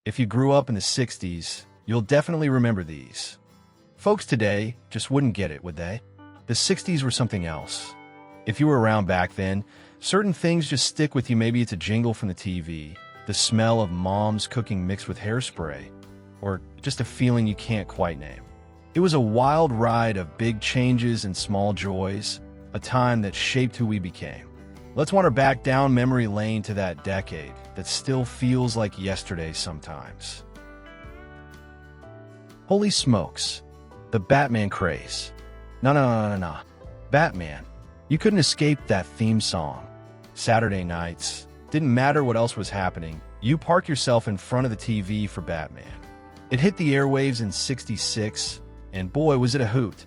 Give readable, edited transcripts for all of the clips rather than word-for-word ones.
If you grew up in the 60s, you'll definitely remember these. Folks today just wouldn't get it, would they? The 60s were something else. If you were around back then, certain things just stick with you. Maybe it's a jingle from the TV, the smell of mom's cooking mixed with hairspray, or just a feeling you can't quite name. It was a wild ride of big changes and small joys, a time that shaped who we became. Let's wander back down memory lane to that decade that still feels like yesterday sometimes. Holy smokes, the Batman Craze. No. Batman. You couldn't escape that theme song. Saturday nights, didn't matter what else was happening, you park yourself in front of the TV for Batman. It hit the airwaves in '66, and boy was it a hoot.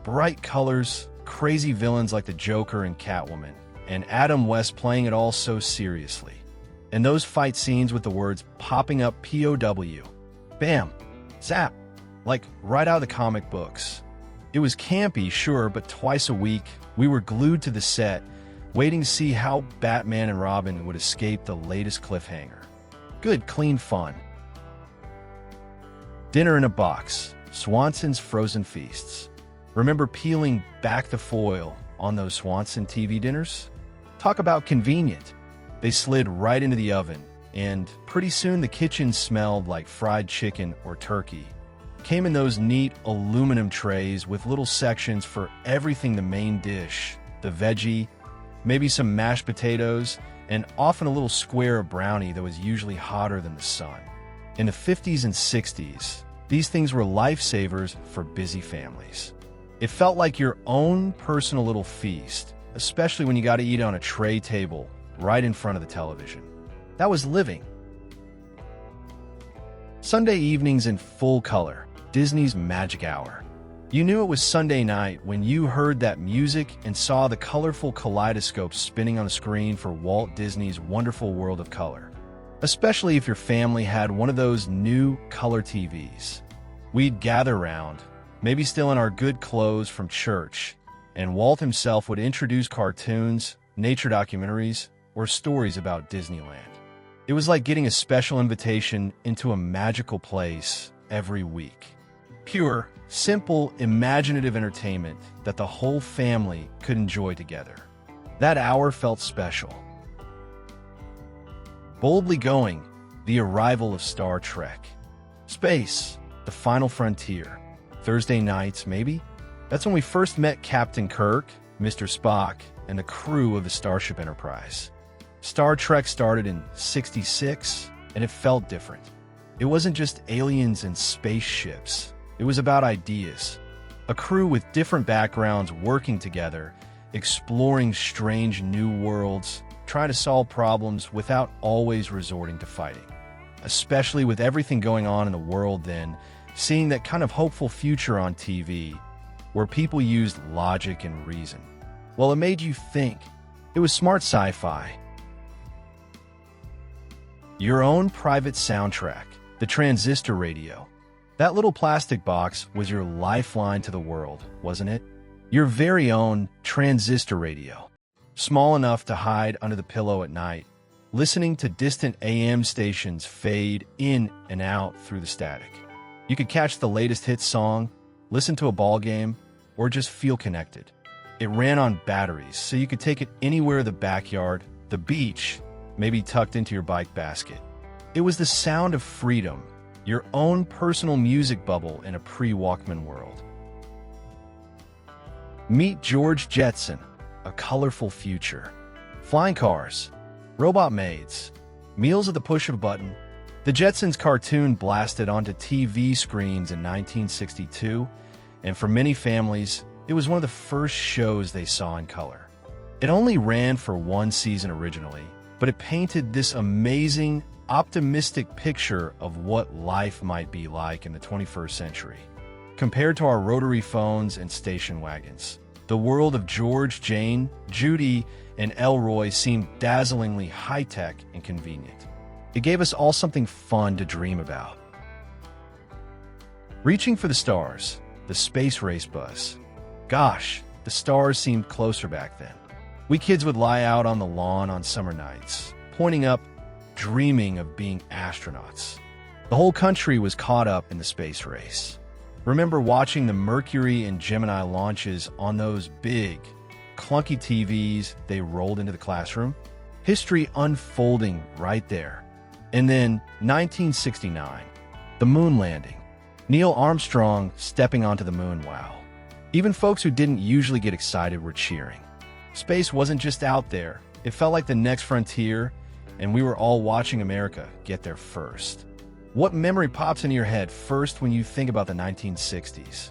Bright colors, crazy villains like the Joker and Catwoman, and Adam West playing it all so seriously. And those fight scenes with the words popping up POW. Bam! Zap! Like right out of the comic books. It was campy, sure, but twice a week, we were glued to the set, waiting to see how Batman and Robin would escape the latest cliffhanger. Good, clean fun. Dinner in a box, Swanson's frozen feasts. Remember peeling back the foil on those Swanson TV dinners? Talk about convenient. They slid right into the oven, and pretty soon the kitchen smelled like fried chicken or turkey. Came in those neat aluminum trays with little sections for everything: the main dish, the veggie, maybe some mashed potatoes, and often a little square of brownie that was usually hotter than the sun. In the 50s and 60s, these things were lifesavers for busy families. It felt like your own personal little feast, especially when you got to eat on a tray table right in front of the television. That was living. Sunday evenings in full color, Disney's magic hour. You knew it was Sunday night when you heard that music and saw the colorful kaleidoscope spinning on the screen for Walt Disney's Wonderful World of Color. Especially if your family had one of those new color TVs. We'd gather around, maybe still in our good clothes from church, and Walt himself would introduce cartoons, nature documentaries, or stories about Disneyland. It was like getting a special invitation into a magical place every week. Pure, simple, imaginative entertainment that the whole family could enjoy together. That hour felt special. Boldly going, the arrival of Star Trek. Space, the final frontier. Thursday nights, maybe? That's when we first met Captain Kirk, Mr. Spock, and the crew of the Starship Enterprise. Star Trek started in '66, and it felt different. It wasn't just aliens and spaceships. It was about ideas. A crew with different backgrounds working together, exploring strange new worlds, trying to solve problems without always resorting to fighting. Especially with everything going on in the world then, seeing that kind of hopeful future on TV, where people used logic and reason. Well, it made you think. It was smart sci-fi. Your own private soundtrack, the Transistor Radio. That little plastic box was your lifeline to the world, wasn't it? Your very own Transistor Radio. Small enough to hide under the pillow at night, listening to distant AM stations fade in and out through the static. You could catch the latest hit song, listen to a ball game, or just feel connected. It ran on batteries, so you could take it anywhere: the backyard, the beach, maybe tucked into your bike basket. It was the sound of freedom, your own personal music bubble in a pre-Walkman world. Meet George Jetson, a colorful future. Flying cars, robot maids, meals at the push of a button. The Jetsons cartoon blasted onto TV screens in 1962, and for many families, it was one of the first shows they saw in color. It only ran for one season originally, but it painted this amazing, optimistic picture of what life might be like in the 21st century. Compared to our rotary phones and station wagons, the world of George, Jane, Judy, and Elroy seemed dazzlingly high-tech and convenient. It gave us all something fun to dream about. Reaching for the stars, the space race buzz. Gosh, the stars seemed closer back then. We kids would lie out on the lawn on summer nights, pointing up, dreaming of being astronauts. The whole country was caught up in the space race. Remember watching the Mercury and Gemini launches on those big, clunky TVs they rolled into the classroom? History unfolding right there. And then 1969, the moon landing. Neil Armstrong stepping onto the moon, wow. Even folks who didn't usually get excited were cheering. Space wasn't just out there. It felt like the next frontier, and we were all watching America get there first. What memory pops into your head first when you think about the 1960s?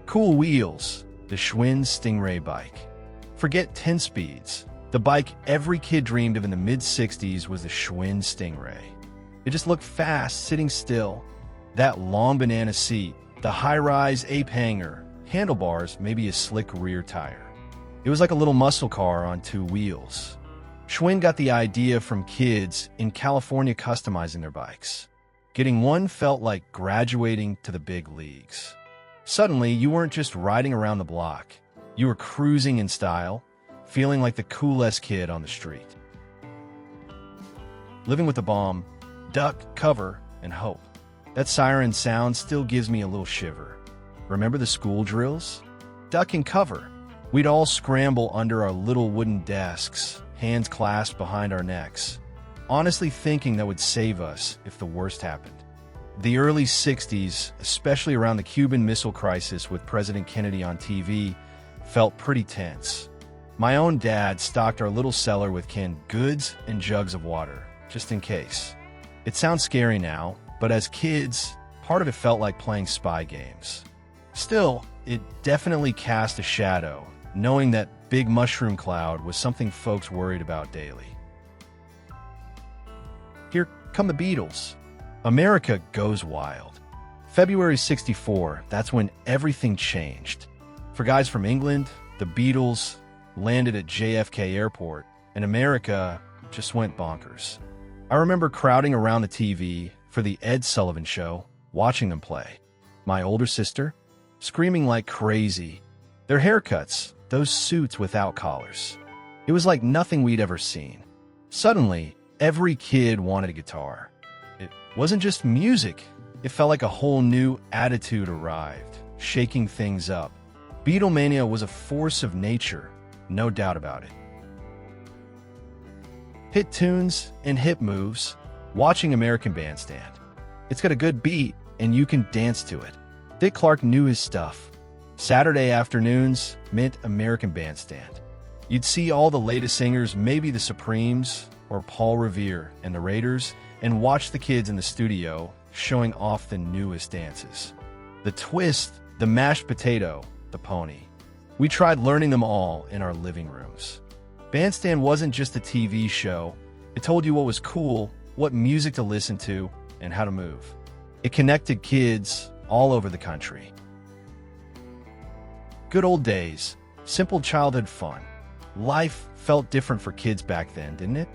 Cool wheels, the Schwinn Stingray bike. Forget 10 speeds. The bike every kid dreamed of in the mid-60s was the Schwinn Stingray. It just looked fast, sitting still. That long banana seat, the high-rise ape hanger, handlebars, maybe a slick rear tire. It was like a little muscle car on two wheels. Schwinn got the idea from kids in California customizing their bikes. Getting one felt like graduating to the big leagues. Suddenly, you weren't just riding around the block. You were cruising in style, feeling like the coolest kid on the street. Living with a bomb, duck, cover, and hope. That siren sound still gives me a little shiver. Remember the school drills? Duck and cover. We'd all scramble under our little wooden desks, hands clasped behind our necks, honestly thinking that would save us if the worst happened. The early 60s, especially around the Cuban Missile Crisis with President Kennedy on TV, felt pretty tense. My own dad stocked our little cellar with canned goods and jugs of water, just in case. It sounds scary now, but as kids, part of it felt like playing spy games. Still, it definitely cast a shadow, knowing that big mushroom cloud was something folks worried about daily. Here come the Beatles. America goes wild. February '64, that's when everything changed. For guys from England, the Beatles landed at JFK Airport, and America just went bonkers. I remember crowding around the TV for the Ed Sullivan Show, watching them play. My older sister, screaming like crazy. Their haircuts, those suits without collars. It was like nothing we'd ever seen. Suddenly, every kid wanted a guitar. It wasn't just music. It felt like a whole new attitude arrived, shaking things up. Beatlemania was a force of nature, no doubt about it. Hit tunes and hip moves, watching American Bandstand. It's got a good beat, and you can dance to it. Dick Clark knew his stuff. Saturday afternoons meant American Bandstand. You'd see all the latest singers, maybe the Supremes or Paul Revere and the Raiders, and watch the kids in the studio showing off the newest dances. The twist, the mashed potato, the pony. We tried learning them all in our living rooms. Bandstand wasn't just a TV show. It told you what was cool, what music to listen to, and how to move. It connected kids all over the country. Good old days, simple childhood fun. Life felt different for kids back then, didn't it?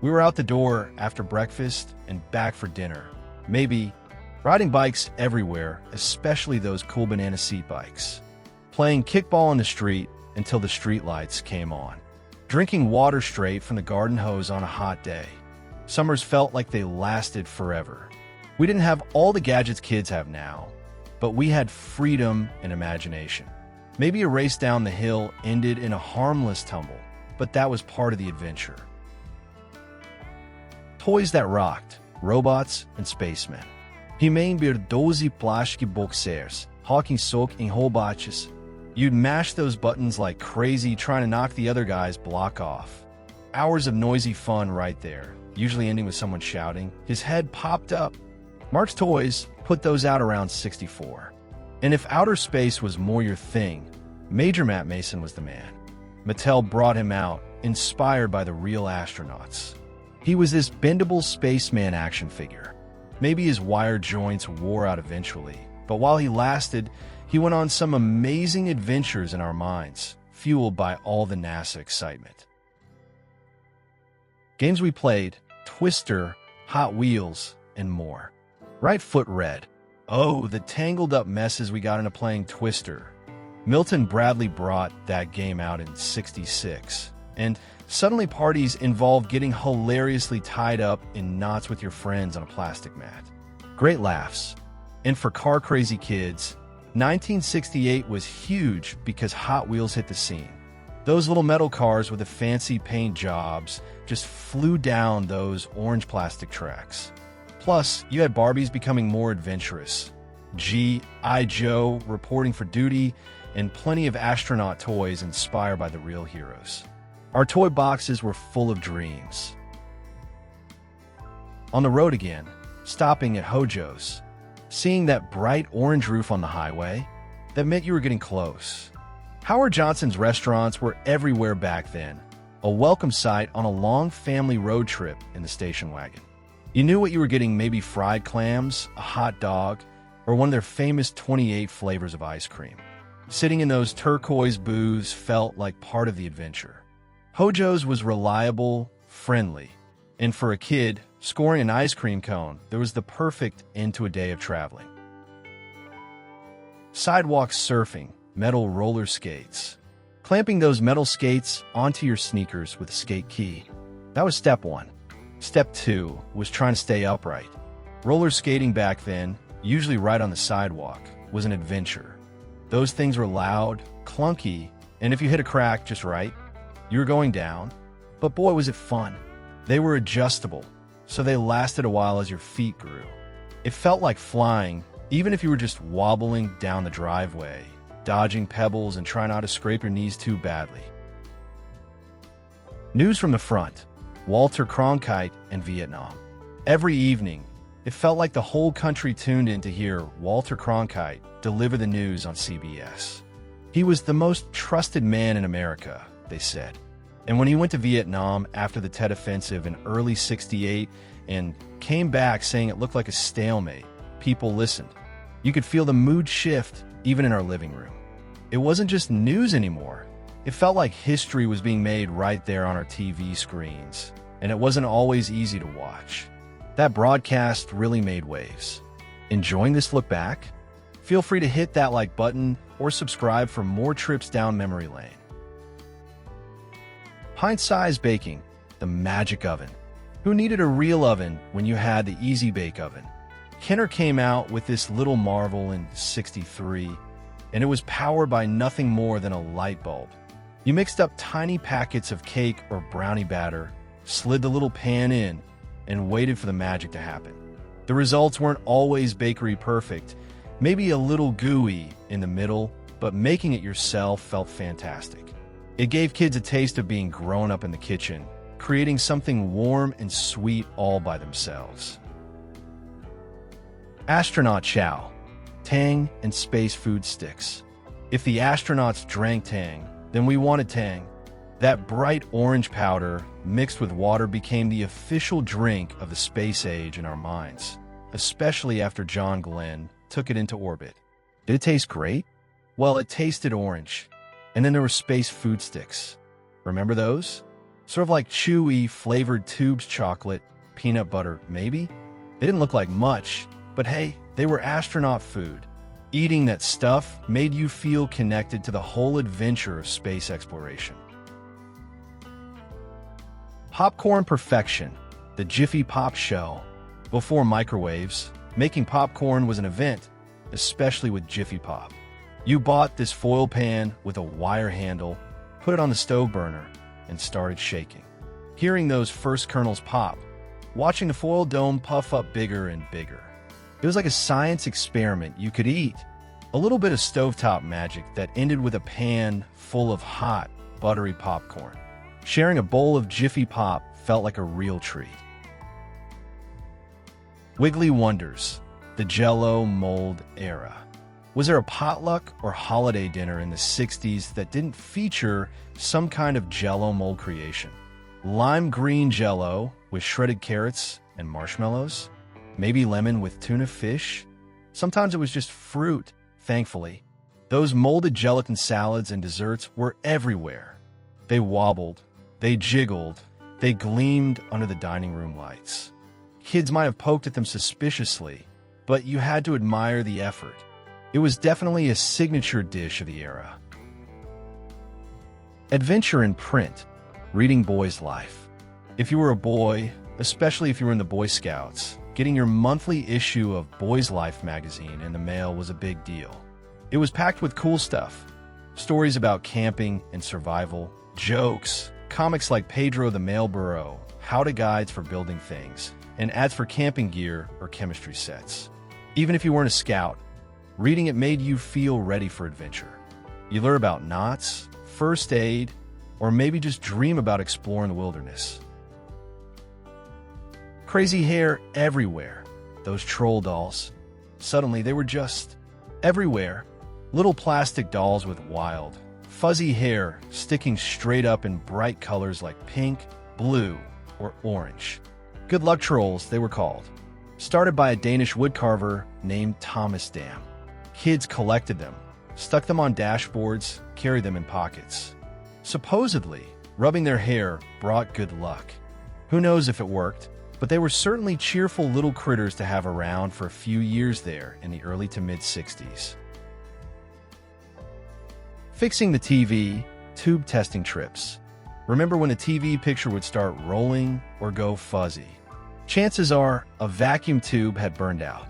We were out the door after breakfast and back for dinner. Maybe riding bikes everywhere, especially those cool banana seat bikes. Playing kickball in the street until the street lights came on. Drinking water straight from the garden hose on a hot day. Summers felt like they lasted forever. We didn't have all the gadgets kids have now, but we had freedom and imagination. Maybe a race down the hill ended in a harmless tumble, but that was part of the adventure. Toys that rocked, robots and spacemen. Remember those plastic boxers, hawking soak in robots. You'd mash those buttons like crazy trying to knock the other guy's block off. Hours of noisy fun right there, usually ending with someone shouting, his head popped up. Mark's Toys put those out around '64. And if outer space was more your thing, Major Matt Mason was the man. Mattel brought him out, inspired by the real astronauts. He was this bendable spaceman action figure. Maybe his wire joints wore out eventually, but while he lasted, he went on some amazing adventures in our minds, fueled by all the NASA excitement. Games we played, Twister, Hot Wheels, and more. Right foot red. Oh, the tangled up messes we got into playing Twister. Milton Bradley brought that game out in '66. And suddenly parties involved getting hilariously tied up in knots with your friends on a plastic mat. Great laughs. And for car-crazy kids, 1968 was huge because Hot Wheels hit the scene. Those little metal cars with the fancy paint jobs just flew down those orange plastic tracks. Plus, you had Barbies becoming more adventurous, G.I. Joe reporting for duty, and plenty of astronaut toys inspired by the real heroes. Our toy boxes were full of dreams. On the road again, stopping at HoJo's, seeing that bright orange roof on the highway, that meant you were getting close. Howard Johnson's restaurants were everywhere back then, a welcome sight on a long family road trip in the station wagon. You knew what you were getting, maybe fried clams, a hot dog, or one of their famous 28 flavors of ice cream. Sitting in those turquoise booths felt like part of the adventure. HoJo's was reliable, friendly, and for a kid, scoring an ice cream cone, there was the perfect end to a day of traveling. Sidewalk surfing, metal roller skates. Clamping those metal skates onto your sneakers with a skate key. That was step one. Step two was trying to stay upright. Roller skating back then, usually right on the sidewalk, was an adventure. Those things were loud, clunky, and if you hit a crack just right, you were going down. But boy, was it fun. They were adjustable, so they lasted a while as your feet grew. It felt like flying, even if you were just wobbling down the driveway, dodging pebbles and trying not to scrape your knees too badly. News from the front. Walter Cronkite and Vietnam. Every evening, it felt like the whole country tuned in to hear Walter Cronkite deliver the news on CBS. He was the most trusted man in America, they said. And when he went to Vietnam after the Tet Offensive in early '68 and came back saying it looked like a stalemate, people listened. You could feel the mood shift even in our living room. It wasn't just news anymore. It felt like history was being made right there on our TV screens, and it wasn't always easy to watch. That broadcast really made waves. Enjoying this look back? Feel free to hit that like button or subscribe for more trips down memory lane. Pint-Sized baking, the magic oven. Who needed a real oven when you had the Easy Bake Oven? Kenner came out with this little marvel in '63, and it was powered by nothing more than a light bulb. You mixed up tiny packets of cake or brownie batter, slid the little pan in, and waited for the magic to happen. The results weren't always bakery perfect, maybe a little gooey in the middle, but making it yourself felt fantastic. It gave kids a taste of being grown up in the kitchen, creating something warm and sweet all by themselves. Astronaut chow, Tang and space food sticks. If the astronauts drank Tang, then we wanted Tang. That bright orange powder mixed with water became the official drink of the space age in our minds, especially after John Glenn took it into orbit. Did it taste great? Well, it tasted orange. And then there were space food sticks. Remember those? Sort of like chewy, flavored tubes chocolate, peanut butter, maybe? They didn't look like much, but hey, they were astronaut food. Eating that stuff made you feel connected to the whole adventure of space exploration. Popcorn perfection, the Jiffy Pop Show. Before microwaves, making popcorn was an event, especially with Jiffy Pop. You bought this foil pan with a wire handle, put it on the stove burner, and started shaking. Hearing those first kernels pop, watching the foil dome puff up bigger and bigger. It was like a science experiment you could eat. A little bit of stovetop magic that ended with a pan full of hot, buttery popcorn. Sharing a bowl of Jiffy Pop felt like a real treat. Wiggly Wonders, the Jell-O Mold Era. Was there a potluck or holiday dinner in the '60s that didn't feature some kind of Jell-O mold creation? Lime green Jell-O with shredded carrots and marshmallows? Maybe lemon with tuna fish? Sometimes it was just fruit, thankfully. Those molded gelatin salads and desserts were everywhere. They wobbled, they jiggled, they gleamed under the dining room lights. Kids might have poked at them suspiciously, but you had to admire the effort. It was definitely a signature dish of the era. Adventure in print. reading Boy's Life. If you were a boy, especially if you were in the Boy Scouts, getting your monthly issue of Boy's Life magazine in the mail was a big deal. It was packed with cool stuff. Stories about camping and survival, jokes, comics like Pedro the Mail Burro, how-to guides for building things, and ads for camping gear or chemistry sets. Even if you weren't a scout, reading it made you feel ready for adventure. You learn about knots, first aid, or maybe just dream about exploring the wilderness. Crazy hair everywhere. Those troll dolls. Suddenly, they were just everywhere. Little plastic dolls with wild, fuzzy hair sticking straight up in bright colors like pink, blue, or orange. Good luck trolls, they were called. Started by a Danish woodcarver named Thomas Dam. Kids collected them, stuck them on dashboards, carried them in pockets. Supposedly, rubbing their hair brought good luck. Who knows if it worked? But they were certainly cheerful little critters to have around for a few years there in the early to mid-60s. Fixing the TV, tube testing trips. Remember when the TV picture would start rolling or go fuzzy? Chances are a vacuum tube had burned out.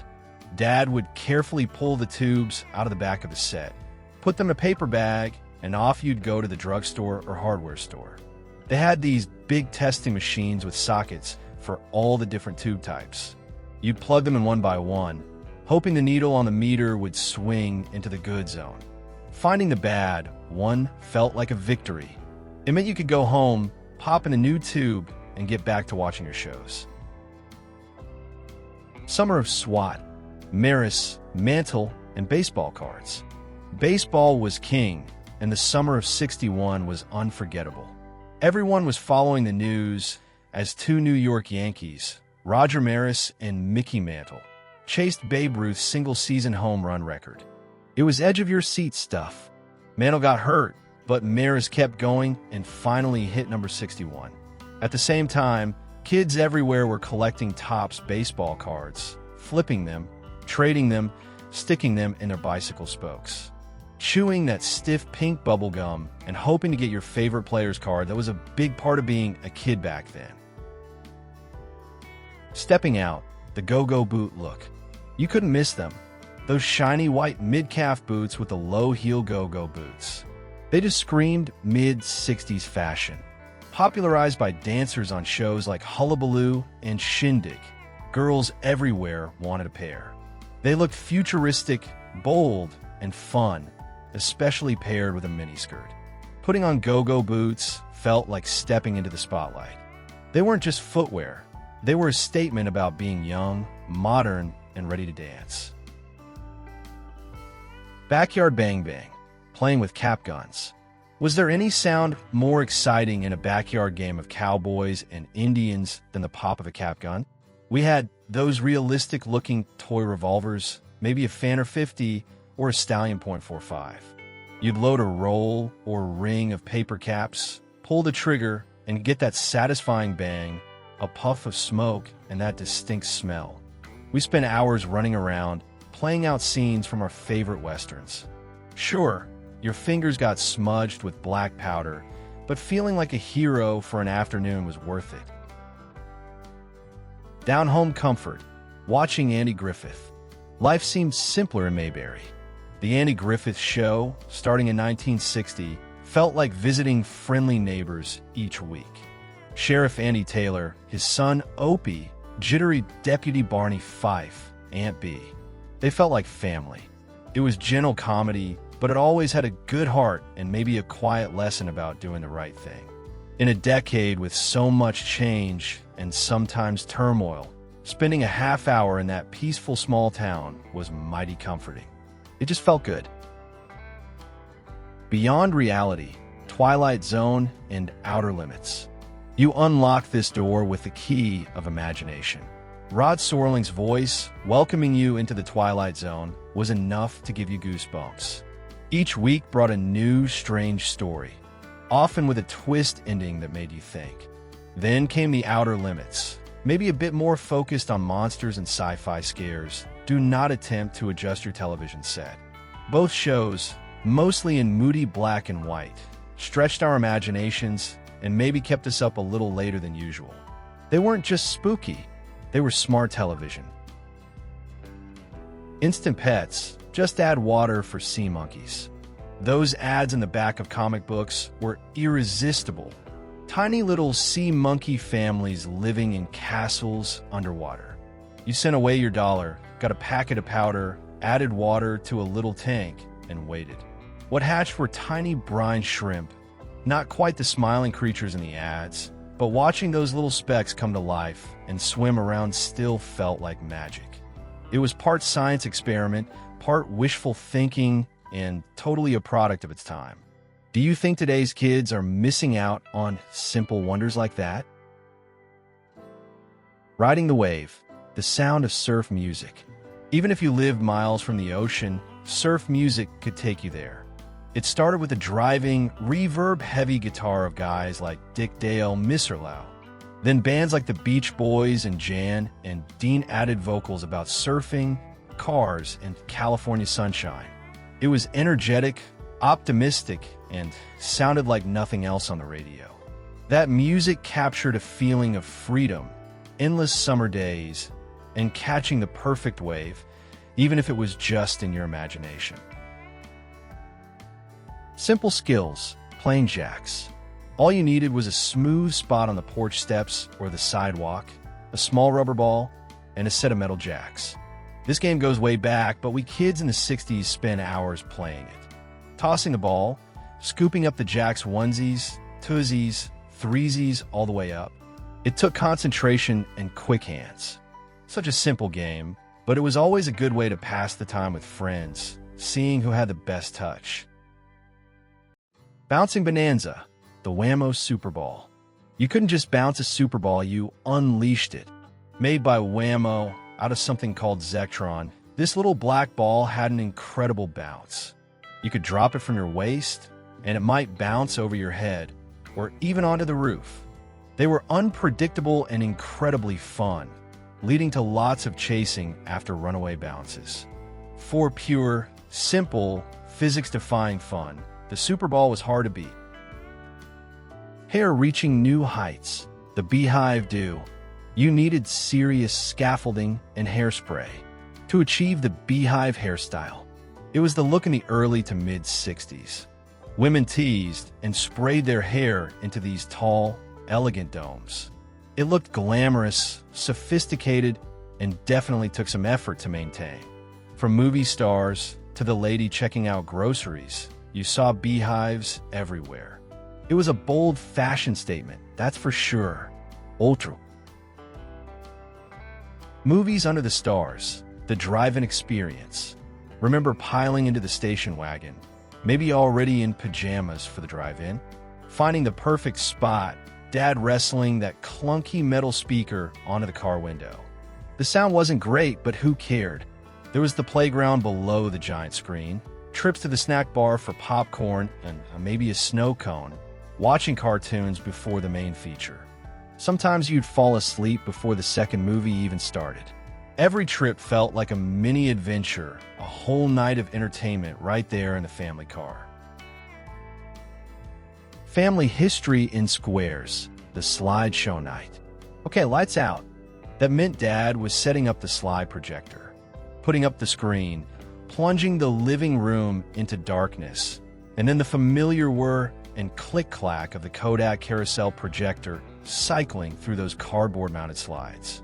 Dad would carefully pull the tubes out of the back of the set, put them in a paper bag, and off you'd go to the drugstore or hardware store. They had these big testing machines with sockets for all the different tube types. You'd plug them in one by one, hoping the needle on the meter would swing into the good zone. Finding the bad one felt like a victory. It meant you could go home, pop in a new tube, and get back to watching your shows. Summer of Swat, Maris, Mantle, and baseball cards. Baseball was king, and the summer of '61 was unforgettable. Everyone was following the news as two New York Yankees, Roger Maris and Mickey Mantle, chased Babe Ruth's single-season home run record. It was edge-of-your-seat stuff. Mantle got hurt, but Maris kept going and finally hit number 61. At the same time, kids everywhere were collecting Topps baseball cards, flipping them, trading them, sticking them in their bicycle spokes, chewing that stiff pink bubble gum, and hoping to get your favorite player's card. That was a big part of being a kid back then. Stepping out, the go-go boot look. You couldn't miss them. Those shiny white mid-calf boots with the low-heel go-go boots. They just screamed mid-60s fashion. Popularized by dancers on shows like Hullabaloo and Shindig, girls everywhere wanted a pair. They looked futuristic, bold, and fun, especially paired with a miniskirt. Putting on go-go boots felt like stepping into the spotlight. They weren't just footwear. They were a statement about being young, modern, and ready to dance. Backyard Bang Bang, playing with cap guns. Was there any sound more exciting in a backyard game of cowboys and Indians than the pop of a cap gun? We had those realistic-looking toy revolvers, maybe a Fanner 50 or a Stallion .45. You'd load a roll or ring of paper caps, pull the trigger, and get that satisfying bang, a puff of smoke, and that distinct smell. We spent hours running around, playing out scenes from our favorite westerns. Sure, your fingers got smudged with black powder, but feeling like a hero for an afternoon was worth it. Down-home comfort, watching Andy Griffith. Life seemed simpler in Mayberry. The Andy Griffith Show, starting in 1960, felt like visiting friendly neighbors each week. Sheriff Andy Taylor, his son Opie, jittery Deputy Barney Fife, Aunt Bee. They felt like family. It was gentle comedy, but it always had a good heart and maybe a quiet lesson about doing the right thing. In a decade with so much change and sometimes turmoil, spending a half hour in that peaceful small town was mighty comforting. It just felt good. Beyond Reality, Twilight Zone, and Outer Limits. You unlock this door with the key of imagination. Rod Serling's voice, welcoming you into the Twilight Zone, was enough to give you goosebumps. Each week brought a new, strange story, often with a twist ending that made you think. Then came the Outer Limits, maybe a bit more focused on monsters and sci-fi scares. Do not attempt to adjust your television set. Both shows, mostly in moody black and white, stretched our imaginations and maybe kept us up a little later than usual. They weren't just spooky, they were smart television. Instant Pets, just add water for sea monkeys. Those ads in the back of comic books were irresistible. Tiny little sea monkey families living in castles underwater. You sent away your dollar, got a packet of powder, added water to a little tank, and waited. What hatched were tiny brine shrimp, not quite the smiling creatures in the ads, but watching those little specks come to life and swim around still felt like magic. It was part science experiment, part wishful thinking, and totally a product of its time. Do you think today's kids are missing out on simple wonders like that? Riding the wave, the sound of surf music. Even if you lived miles from the ocean, surf music could take you there. It started with a driving, reverb-heavy guitar of guys like Dick Dale Misserlow. Then bands like the Beach Boys and Jan and Dean added vocals about surfing, cars, and California sunshine. It was energetic, optimistic, and sounded like nothing else on the radio. That music captured a feeling of freedom, endless summer days, and catching the perfect wave, even if it was just in your imagination. Simple skills, plain jacks. All you needed was a smooth spot on the porch steps or the sidewalk, a small rubber ball, and a set of metal jacks. This game goes way back, but we kids in the 60s spent hours playing it. Tossing the ball, scooping up the jacks onesies, twosies, threesies all the way up. It took concentration and quick hands. Such a simple game, but it was always a good way to pass the time with friends, seeing who had the best touch. Bouncing Bonanza, the Wham-O Super Ball. You couldn't just bounce a Super Ball, you unleashed it. Made by Wham-O out of something called Zectron, this little black ball had an incredible bounce. You could drop it from your waist, and it might bounce over your head, or even onto the roof. They were unpredictable and incredibly fun, leading to lots of chasing after runaway bounces. For pure, simple, physics-defying fun, the Super Ball was hard to beat. Hair reaching new heights, the Beehive Do. You needed serious scaffolding and hairspray to achieve the Beehive hairstyle. It was the look in the early to mid-60s. Women teased and sprayed their hair into these tall, elegant domes. It looked glamorous, sophisticated, and definitely took some effort to maintain. From movie stars to the lady checking out groceries, you saw beehives everywhere. It was a bold fashion statement, that's for sure. Ultra. Movies under the stars, the drive-in experience. Remember piling into the station wagon, maybe already in pajamas for the drive-in, finding the perfect spot, Dad wrestling that clunky metal speaker onto the car window. The sound wasn't great, but who cared? There was the playground below the giant screen, trips to the snack bar for popcorn and maybe a snow cone, watching cartoons before the main feature. Sometimes you'd fall asleep before the second movie even started. Every trip felt like a mini adventure, a whole night of entertainment right there in the family car. Family history in squares, the slideshow night. Okay, lights out. That meant Dad was setting up the slide projector, putting up the screen, plunging the living room into darkness, and then the familiar whir and click-clack of the Kodak carousel projector cycling through those cardboard-mounted slides.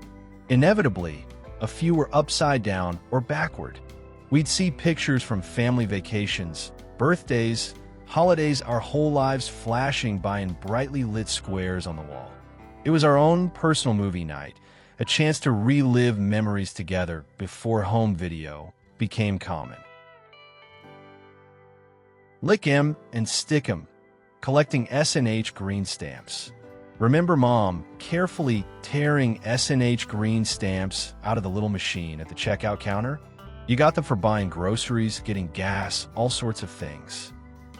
Inevitably, a few were upside down or backward. We'd see pictures from family vacations, birthdays, holidays, our whole lives flashing by in brightly lit squares on the wall. It was our own personal movie night, a chance to relive memories together before home video became common. Lick 'em and stick 'em, collecting S&H green stamps. Remember Mom carefully tearing S&H green stamps out of the little machine at the checkout counter? You got them for buying groceries, getting gas, all sorts of things.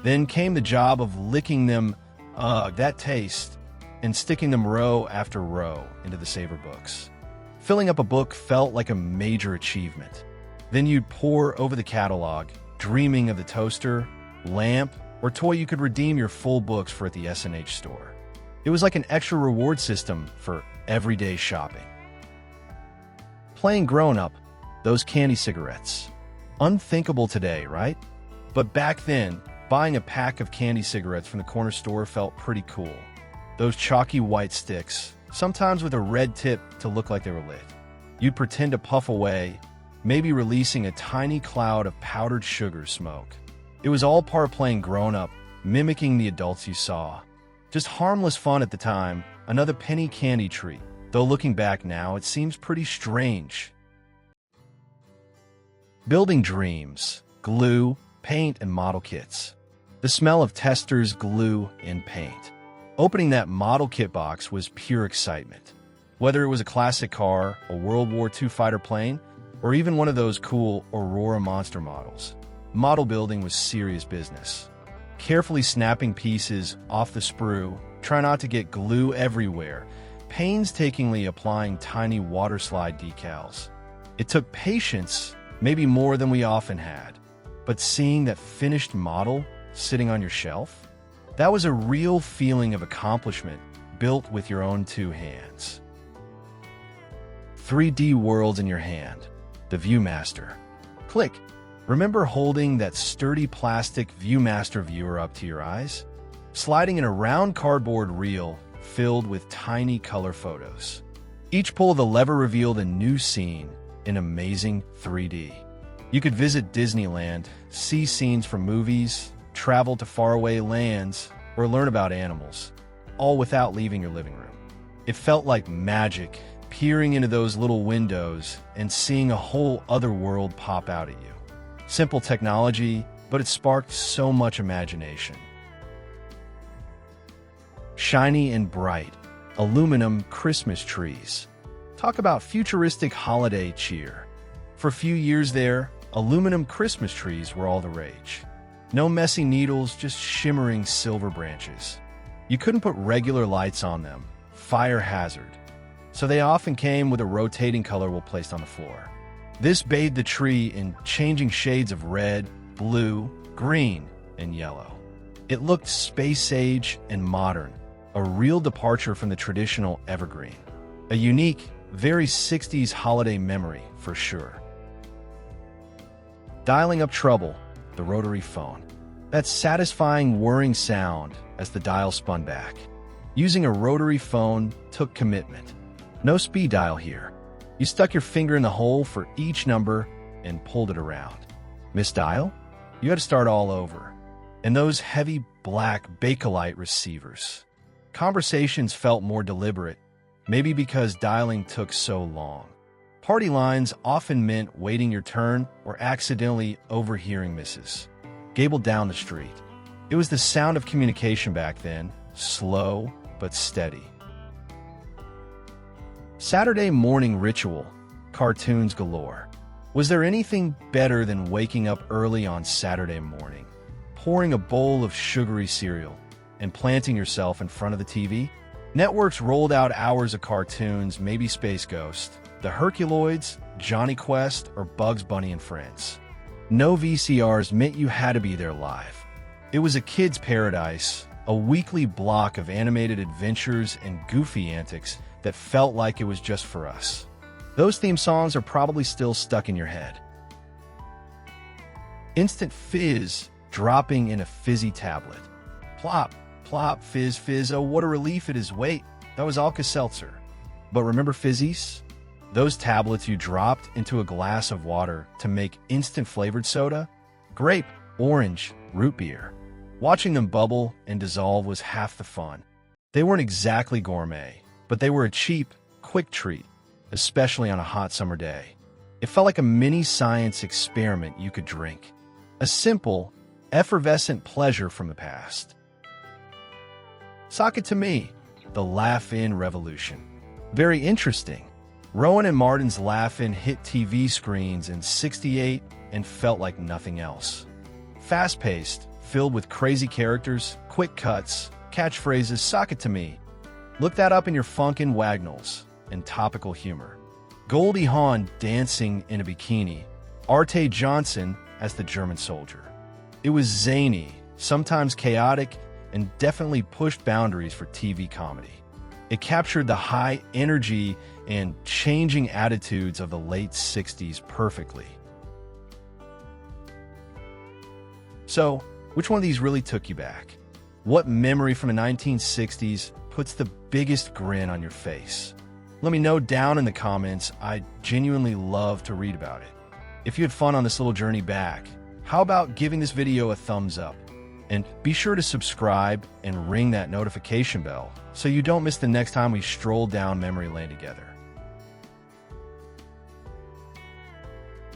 Then came the job of licking them, that taste, and sticking them row after row into the saver books. Filling up a book felt like a major achievement. Then you'd pore over the catalog, dreaming of the toaster, lamp, or toy you could redeem your full books for at the S&H store. It was like an extra reward system for everyday shopping. Playing grown-up, those candy cigarettes. Unthinkable today, right? But back then, buying a pack of candy cigarettes from the corner store felt pretty cool. Those chalky white sticks, sometimes with a red tip to look like they were lit. You'd pretend to puff away, maybe releasing a tiny cloud of powdered sugar smoke. It was all part of playing grown-up, mimicking the adults you saw. Just harmless fun at the time, another penny candy treat, though looking back now, it seems pretty strange. Building dreams, glue, paint, and model kits. The smell of testers, glue, and paint. Opening that model kit box was pure excitement. Whether it was a classic car, a World War II fighter plane, or even one of those cool Aurora monster models, model building was serious business. Carefully snapping pieces off the sprue, try not to get glue everywhere, painstakingly applying tiny water slide decals. It took patience, maybe more than we often had, but seeing that finished model sitting on your shelf, that was a real feeling of accomplishment built with your own two hands. 3D worlds in your hand, the Viewmaster. Click. Remember holding that sturdy plastic Viewmaster viewer up to your eyes? Sliding in a round cardboard reel filled with tiny color photos. Each pull of the lever revealed a new scene in amazing 3D. You could visit Disneyland, see scenes from movies, travel to faraway lands, or learn about animals, all without leaving your living room. It felt like magic, peering into those little windows and seeing a whole other world pop out at you. Simple technology, but it sparked so much imagination. Shiny and bright, aluminum Christmas trees. Talk about futuristic holiday cheer. For a few years there, aluminum Christmas trees were all the rage. No messy needles, just shimmering silver branches. You couldn't put regular lights on them, fire hazard. So they often came with a rotating color wheel placed on the floor. This bathed the tree in changing shades of red, blue, green, and yellow. It looked space-age and modern, a real departure from the traditional evergreen. A unique, very 60s holiday memory for sure. Dialing up trouble, the rotary phone. That satisfying whirring sound as the dial spun back. Using a rotary phone took commitment. No speed dial here. You stuck your finger in the hole for each number and pulled it around. Miss dial? You had to start all over. And those heavy black Bakelite receivers. Conversations felt more deliberate, maybe because dialing took so long. Party lines often meant waiting your turn or accidentally overhearing misses. Gabbled down the street. It was the sound of communication back then, slow but steady. Saturday morning ritual, cartoons galore. Was there anything better than waking up early on Saturday morning, pouring a bowl of sugary cereal, and planting yourself in front of the TV? Networks rolled out hours of cartoons, maybe Space Ghost, the Herculoids, Johnny Quest, or Bugs Bunny and Friends. No VCRs meant you had to be there live. It was a kid's paradise, a weekly block of animated adventures and goofy antics that felt like it was just for us. Those theme songs are probably still stuck in your head. Instant fizz dropping in a fizzy tablet. Plop, plop, fizz, fizz, oh what a relief it is. Wait, that was Alka-Seltzer. But remember fizzies? Those tablets you dropped into a glass of water to make instant flavored soda? Grape, orange, root beer. Watching them bubble and dissolve was half the fun. They weren't exactly gourmet, but they were a cheap, quick treat, especially on a hot summer day. It felt like a mini science experiment you could drink. A simple, effervescent pleasure from the past. Sock it to me, the laugh-in revolution. Very interesting. Rowan and Martin's laugh-in hit TV screens in '68 and felt like nothing else. Fast-paced, filled with crazy characters, quick cuts, catchphrases, sock it to me. Look that up in your Funkin' Wagnalls and topical humor. Goldie Hawn dancing in a bikini, Arte Johnson as the German soldier. It was zany, sometimes chaotic, and definitely pushed boundaries for TV comedy. It captured the high energy and changing attitudes of the late 60s perfectly. So, which one of these really took you back? What memory from the 1960s puts the biggest grin on your face? Let me know down in the comments. I genuinely love to read about it. If you had fun on this little journey back, how about giving this video a thumbs up? And be sure to subscribe and ring that notification bell so you don't miss the next time we stroll down memory lane together.